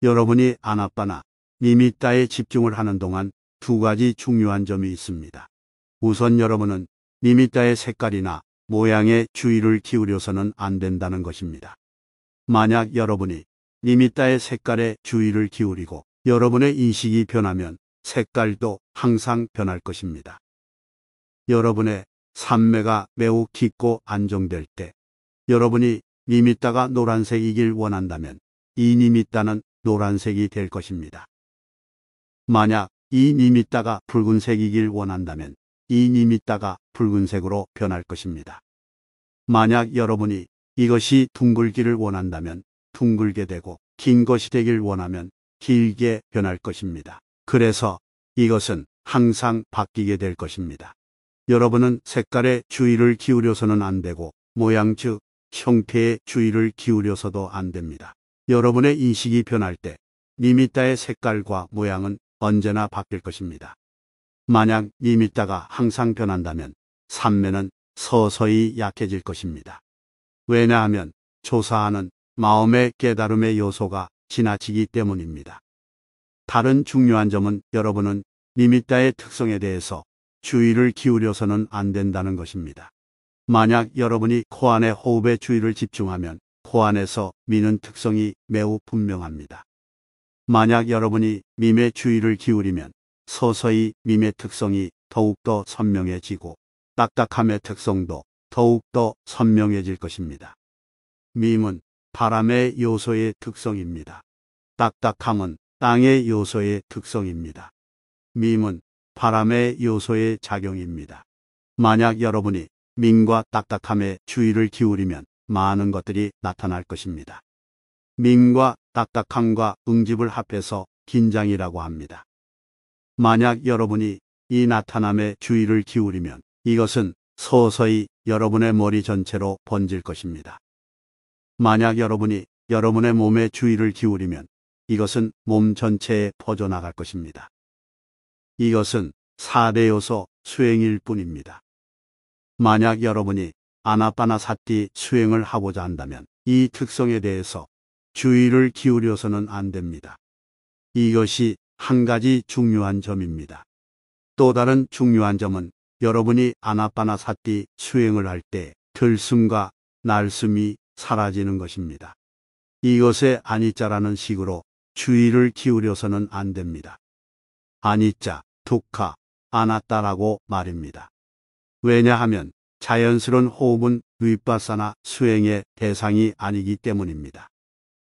여러분이 아나빠나 니미따에 집중을 하는 동안 두 가지 중요한 점이 있습니다. 우선 여러분은 니미따의 색깔이나 모양에 주의를 기울여서는 안 된다는 것입니다. 만약 여러분이 니미따의 색깔에 주의를 기울이고 여러분의 인식이 변하면 색깔도 항상 변할 것입니다. 여러분의 산매가 매우 깊고 안정될 때 여러분이 니미따가 노란색이길 원한다면 이 니미따는 노란색이 될 것입니다. 만약 이 니미따가 붉은색이길 원한다면 이 니미따가 붉은색으로 변할 것입니다. 만약 여러분이 이것이 둥글기를 원한다면 둥글게 되고 긴 것이 되길 원하면 길게 변할 것입니다. 그래서 이것은 항상 바뀌게 될 것입니다. 여러분은 색깔에 주의를 기울여서는 안 되고 모양 즉 형태에 주의를 기울여서도 안 됩니다. 여러분의 인식이 변할 때 니미따의 색깔과 모양은 언제나 바뀔 것입니다. 만약 니미따가 항상 변한다면 산매는 서서히 약해질 것입니다. 왜냐하면 조사하는 마음의 깨달음의 요소가 지나치기 때문입니다. 다른 중요한 점은 여러분은 니미따의 특성에 대해서 주의를 기울여서는 안 된다는 것입니다. 만약 여러분이 코 안의 호흡에 주의를 집중하면 코 안에서 미는 특성이 매우 분명합니다. 만약 여러분이 밈에 주의를 기울이면 서서히 밈의 특성이 더욱더 선명해지고 딱딱함의 특성도 더욱더 선명해질 것입니다. 밈은 바람의 요소의 특성입니다. 딱딱함은 땅의 요소의 특성입니다. 밈은 바람의 요소의 작용입니다. 만약 여러분이 밈과 딱딱함에 주의를 기울이면 많은 것들이 나타날 것입니다. 밈과 딱딱함과 응집을 합해서 긴장이라고 합니다. 만약 여러분이 이 나타남에 주의를 기울이면 이것은 서서히 여러분의 머리 전체로 번질 것입니다. 만약 여러분이 여러분의 몸에 주의를 기울이면 이것은 몸 전체에 퍼져나갈 것입니다. 이것은 4대 요소 수행일 뿐입니다. 만약 여러분이 아나빠나사티 수행을 하고자 한다면 이 특성에 대해서 주의를 기울여서는 안 됩니다. 이것이 한 가지 중요한 점입니다. 또 다른 중요한 점은 여러분이 아나빠나사티 수행을 할 때 들숨과 날숨이 사라지는 것입니다. 이것에 아니짜라는 식으로 주의를 기울여서는 안 됩니다. 아니짜, 두카, 아나따라고 말입니다. 왜냐하면 자연스러운 호흡은 윗바사나 수행의 대상이 아니기 때문입니다.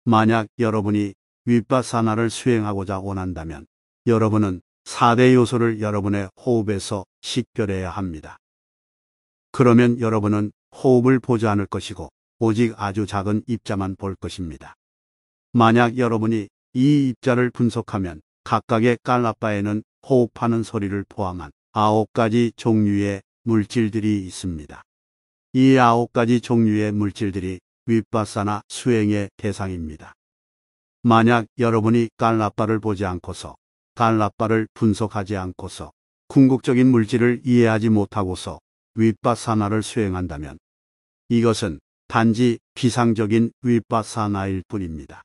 만약 여러분이 윗바사나를 수행하고자 원한다면 여러분은 4대 요소를 여러분의 호흡에서 식별해야 합니다. 그러면 여러분은 호흡을 보지 않을 것이고 오직 아주 작은 입자만 볼 것입니다. 만약 여러분이 이 입자를 분석하면 각각의 깔라빠에는 호흡하는 소리를 포함한 9가지 종류의 물질들이 있습니다. 이 9가지 종류의 물질들이 윗바사나 수행의 대상입니다. 만약 여러분이 깔라빠를 보지 않고서 깔라빠를 분석하지 않고서 궁극적인 물질을 이해하지 못하고서 윗바사나를 수행한다면 이것은 단지 비상적인 윗바사나일 뿐입니다.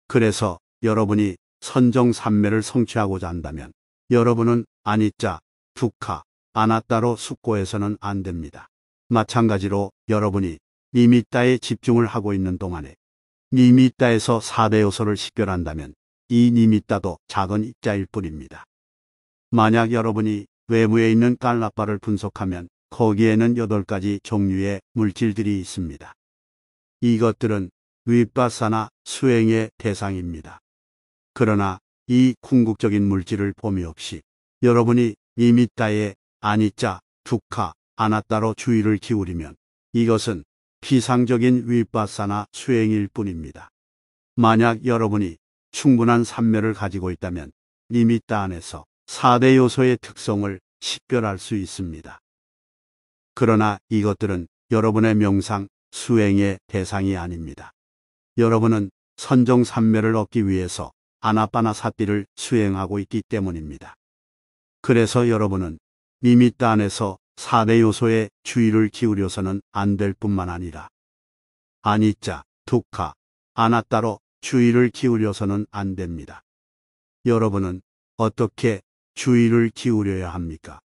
그래서 여러분이 선정산매를 성취하고자 한다면 여러분은 아니짜, 두카, 아나따로 숙고해서는 안 됩니다. 마찬가지로 여러분이 니미따에 집중을 하고 있는 동안에 니미따에서 4대 요소를 식별한다면 이 니미따도 작은 입자일 뿐입니다. 만약 여러분이 외부에 있는 깔라빠를 분석하면 거기에는 8가지 종류의 물질들이 있습니다. 이것들은 윗바사나 수행의 대상입니다. 그러나 이 궁극적인 물질을 범위 없이 여러분이 니미따에 아니짜, 두카, 아나따로 주의를 기울이면 이것은 피상적인 윗바사나 수행일 뿐입니다. 만약 여러분이 충분한 산매를 가지고 있다면 니미따 안에서 4대 요소의 특성을 식별할 수 있습니다. 그러나 이것들은 여러분의 명상, 수행의 대상이 아닙니다. 여러분은 선정산매를 얻기 위해서 아나빠나사티를 수행하고 있기 때문입니다. 그래서 여러분은 니미따 안에서 4대 요소에 주의를 기울여서는 안 될 뿐만 아니라 아니짜, 두카, 아나따로 주의를 기울여서는 안 됩니다. 여러분은 어떻게 주의를 기울여야 합니까?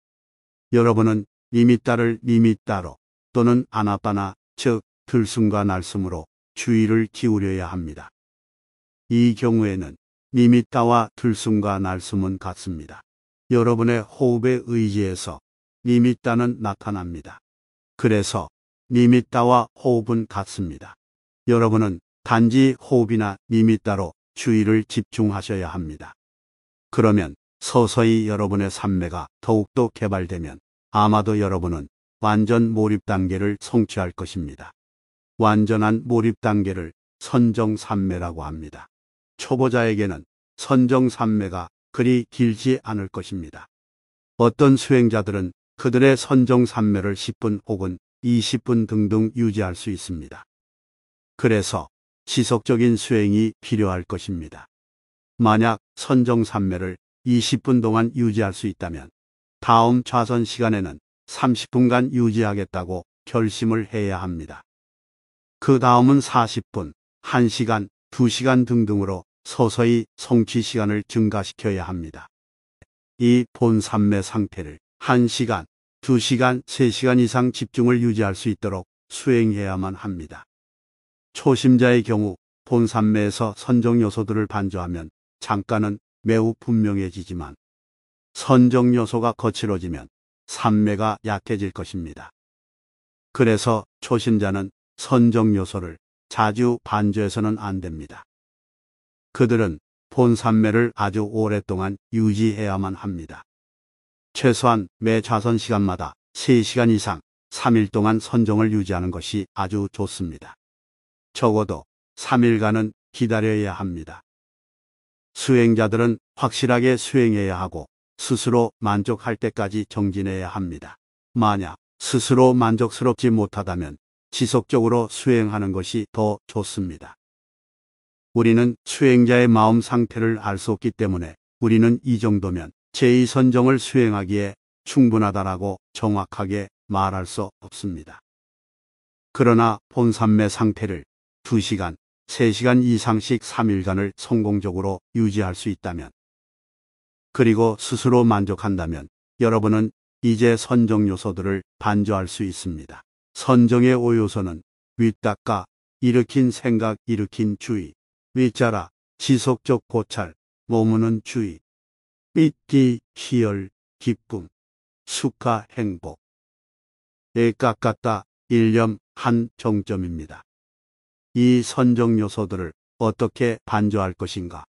여러분은 니미따를 니미따로 또는 아나빠나 즉 들숨과 날숨으로 주의를 기울여야 합니다. 이 경우에는 니미따와 들숨과 날숨은 같습니다. 여러분의 호흡에 의지해서 니미따는 나타납니다. 그래서 니미따와 호흡은 같습니다. 여러분은 단지 호흡이나 니미따로 주의를 집중하셔야 합니다. 그러면 서서히 여러분의 삼매가 더욱더 개발되면 아마도 여러분은 완전 몰입 단계를 성취할 것입니다. 완전한 몰입 단계를 선정삼매라고 합니다. 초보자에게는 선정삼매가 그리 길지 않을 것입니다. 어떤 수행자들은 그들의 선정삼매를 10분 혹은 20분 등등 유지할 수 있습니다. 그래서 지속적인 수행이 필요할 것입니다. 만약 선정삼매를 20분 동안 유지할 수 있다면 다음 좌선 시간에는 30분간 유지하겠다고 결심을 해야 합니다. 그 다음은 40분, 1시간, 2시간 등등으로 서서히 성취 시간을 증가시켜야 합니다. 이 본삼매 상태를 1시간, 2시간, 3시간 이상 집중을 유지할 수 있도록 수행해야만 합니다. 초심자의 경우 본삼매에서 선정 요소들을 반조하면 잠깐은 매우 분명해지지만 선정 요소가 거칠어지면 삼매가 약해질 것입니다. 그래서 초심자는 선정 요소를 자주 반조해서는 안 됩니다. 그들은 본삼매를 아주 오랫동안 유지해야만 합니다. 최소한 매 좌선 시간마다 3시간 이상 3일 동안 선정을 유지하는 것이 아주 좋습니다. 적어도 3일간은 기다려야 합니다. 수행자들은 확실하게 수행해야 하고 스스로 만족할 때까지 정진해야 합니다. 만약 스스로 만족스럽지 못하다면 지속적으로 수행하는 것이 더 좋습니다. 우리는 수행자의 마음 상태를 알 수 없기 때문에 우리는 이 정도면 제2선정을 수행하기에 충분하다라고 정확하게 말할 수 없습니다. 그러나 본삼매 상태를 2시간, 3시간 이상씩 3일간을 성공적으로 유지할 수 있다면 그리고 스스로 만족한다면 여러분은 이제 선정 요소들을 반조할 수 있습니다. 선정의 5요소는 윗닦아, 일으킨 생각, 일으킨 주의, 윗자라, 지속적 고찰, 머무는 주의, 삐띠, 희열, 기쁨, 수카, 행복, 깎았다, 일념, 한 정점입니다. 이 선정 요소들을 어떻게 반조할 것인가?